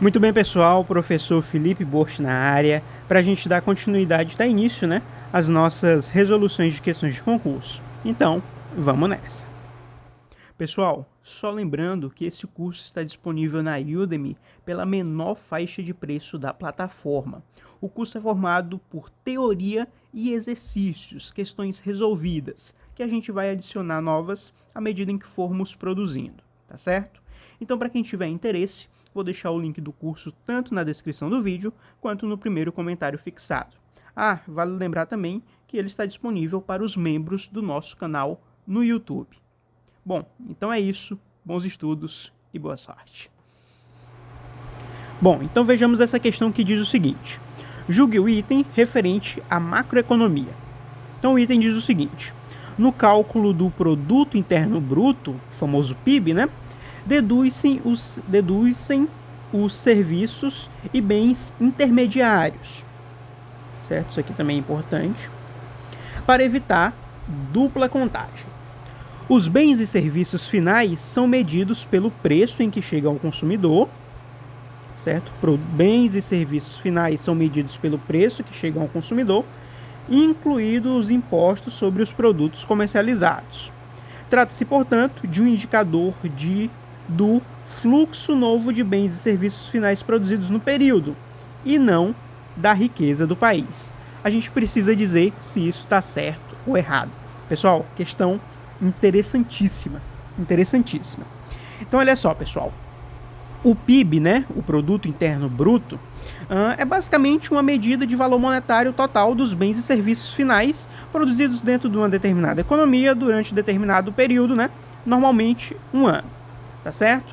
Muito bem, pessoal, professor Felipe Borst na área, para a gente dar continuidade, dar início, às nossas resoluções de questões de concurso. Então, vamos nessa. Pessoal, só lembrando que esse curso está disponível na Udemy pela menor faixa de preço da plataforma. O curso é formado por teoria e exercícios, questões resolvidas, que a gente vai adicionar novas à medida em que formos produzindo, tá certo? Então, para quem tiver interesse, vou deixar o link do curso tanto na descrição do vídeo, quanto no primeiro comentário fixado. Vale lembrar também que ele está disponível para os membros do nosso canal no YouTube. Bom, então é isso. Bons estudos e boa sorte. Bom, então vejamos essa questão que diz o seguinte. Julgue o item referente à macroeconomia. Então o item diz o seguinte. No cálculo do Produto Interno Bruto, famoso PIB, deduzem os serviços e bens intermediários, certo? Isso aqui também é importante, para evitar dupla contagem. Os bens e serviços finais são medidos pelo preço em que chega ao consumidor, certo? Bens e serviços finais são medidos pelo preço que chegam ao consumidor, incluídos os impostos sobre os produtos comercializados. Trata-se, portanto, de um indicador do fluxo novo de bens e serviços finais produzidos no período, e não da riqueza do país. A gente precisa dizer se isso está certo ou errado. Pessoal, questão interessantíssima. Então, olha só, pessoal. O PIB, o Produto Interno Bruto, é basicamente uma medida de valor monetário total dos bens e serviços finais produzidos dentro de uma determinada economia durante determinado período, normalmente um ano. Tá certo?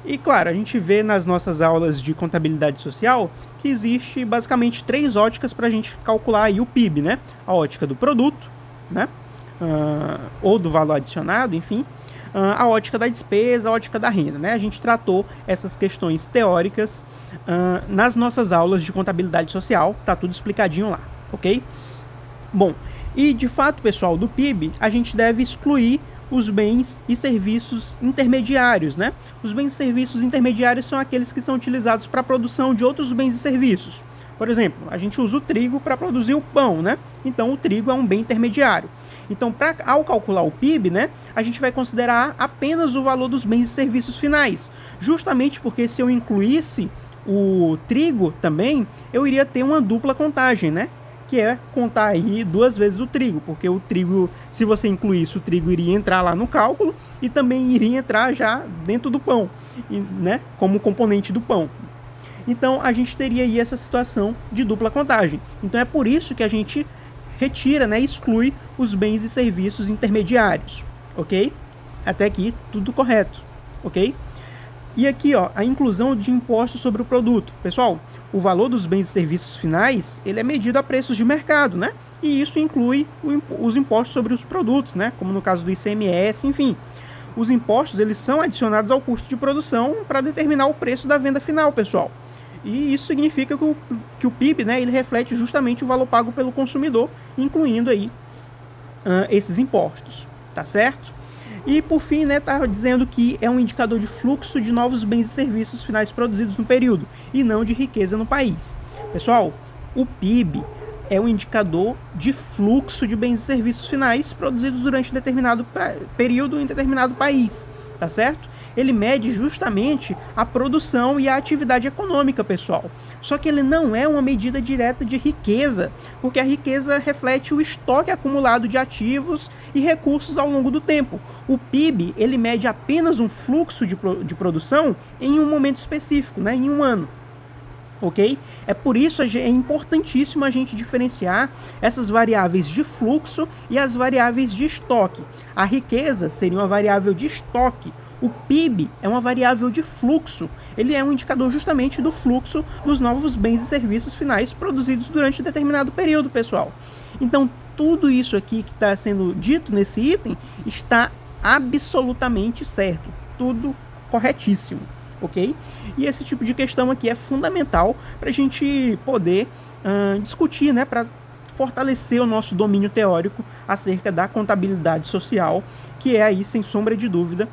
E claro, a gente vê nas nossas aulas de contabilidade social que existe basicamente 3 óticas para a gente calcular aí o PIB, A ótica do produto, ou do valor adicionado, enfim, a ótica da despesa, a ótica da renda, A gente tratou essas questões teóricas nas nossas aulas de contabilidade social, tá tudo explicadinho lá, ok? Bom, e de fato, pessoal, do PIB a gente deve excluir os bens e serviços intermediários, Os bens e serviços intermediários são aqueles que são utilizados para a produção de outros bens e serviços. Por exemplo, a gente usa o trigo para produzir o pão, Então, o trigo é um bem intermediário. Então, ao calcular o PIB, a gente vai considerar apenas o valor dos bens e serviços finais. Justamente porque se eu incluísse o trigo também, eu iria ter uma dupla contagem, que é contar aí 2 vezes o trigo, porque o trigo, se você incluísse, o trigo iria entrar lá no cálculo e também iria entrar já dentro do pão, como componente do pão. Então, a gente teria aí essa situação de dupla contagem. Então, é por isso que a gente retira, exclui os bens e serviços intermediários, ok? Até aqui, tudo correto, ok? E aqui, a inclusão de impostos sobre o produto. Pessoal, o valor dos bens e serviços finais, ele é medido a preços de mercado, E isso inclui os impostos sobre os produtos, Como no caso do ICMS, enfim. Os impostos, eles são adicionados ao custo de produção para determinar o preço da venda final, pessoal. E isso significa que o PIB, ele reflete justamente o valor pago pelo consumidor, incluindo aí esses impostos, tá certo? E, por fim, tá dizendo que é um indicador de fluxo de novos bens e serviços finais produzidos no período, e não de riqueza no país. Pessoal, o PIB é um indicador de fluxo de bens e serviços finais produzidos durante determinado período em determinado país, tá certo? Ele mede justamente a produção e a atividade econômica, pessoal. Só que ele não é uma medida direta de riqueza, porque a riqueza reflete o estoque acumulado de ativos e recursos ao longo do tempo. O PIB, ele mede apenas um fluxo de produção em um momento específico, em um ano. Ok? É por isso é importantíssimo a gente diferenciar essas variáveis de fluxo e as variáveis de estoque. A riqueza seria uma variável de estoque. O PIB é uma variável de fluxo. Ele é um indicador justamente do fluxo dos novos bens e serviços finais produzidos durante determinado período, pessoal. Então, tudo isso aqui que está sendo dito nesse item está absolutamente certo. Tudo corretíssimo, ok? E esse tipo de questão aqui é fundamental para a gente poder discutir, para fortalecer o nosso domínio teórico acerca da contabilidade social, que é aí, sem sombra de dúvida,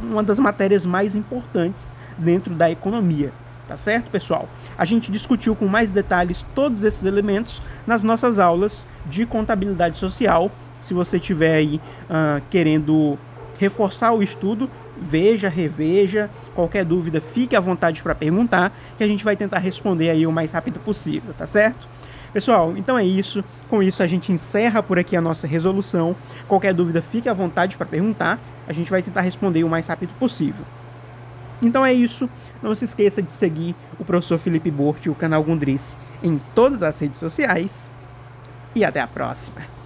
uma das matérias mais importantes dentro da economia. tá certo, pessoal? A gente discutiu com mais detalhes todos esses elementos nas nossas aulas de contabilidade social. Se você estiver aí querendo reforçar o estudo, veja, reveja, qualquer dúvida fique à vontade para perguntar, que a gente vai tentar responder aí o mais rápido possível, tá certo? Pessoal, então é isso. Com isso a gente encerra por aqui a nossa resolução. Qualquer dúvida fique à vontade para perguntar, a gente vai tentar responder o mais rápido possível. Então é isso, não se esqueça de seguir o professor Felipe Bort e o canal Gundrice em todas as redes sociais, e até a próxima!